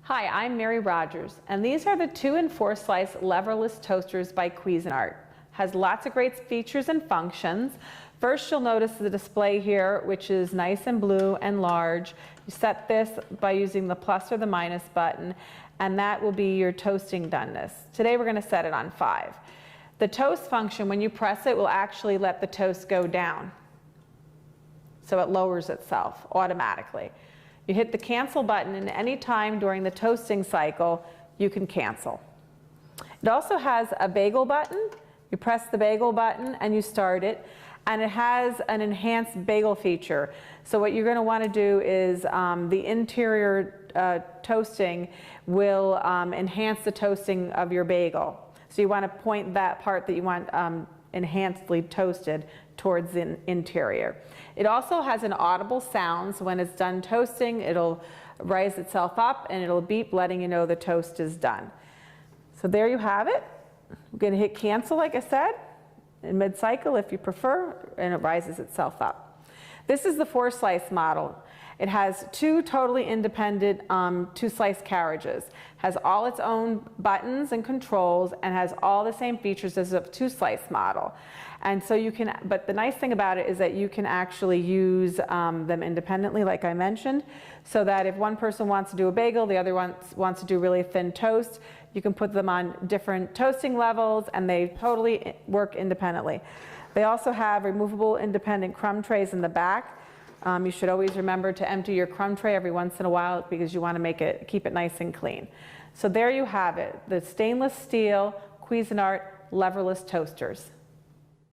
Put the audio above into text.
Hi, I'm Mary Rogers, and these are the 2 and 4 slice leverless toasters by Cuisinart. Has lots of great features and functions. First, you'll notice the display here, which is nice and blue and large. You set this by using the plus or the minus button, and that will be your toasting doneness. Today we're going to set it on 5. The toast function, when you press it, will actually let the toast go down. So it lowers itself automatically. You hit the cancel button, and any time during the toasting cycle, you can cancel. It also has a bagel button. You press the bagel button and you start it, and it has an enhanced bagel feature. So what you're going to want to do is the interior toasting will enhance the toasting of your bagel. So you want to point that part that you want enhancedly toasted towards the interior. It also has an audible sound, so when it's done toasting, it'll rise itself up and it'll beep letting you know the toast is done. So there you have it. I'm going to hit cancel, like I said, in mid-cycle if you prefer, and it rises itself up. This is the 4-slice model. It has 2 totally independent 2-slice carriages. Has all its own buttons and controls, and has all the same features as a 2-slice model. And so you can, but the nice thing about it is that you can actually use them independently, like I mentioned, so that if one person wants to do a bagel, the other one wants to do really thin toast, you can put them on different toasting levels, and they totally work independently. They also have removable independent crumb trays in the back. You should always remember to empty your crumb tray every once in a while because you want to keep it nice and clean. So there you have it, the stainless steel Cuisinart leverless toasters.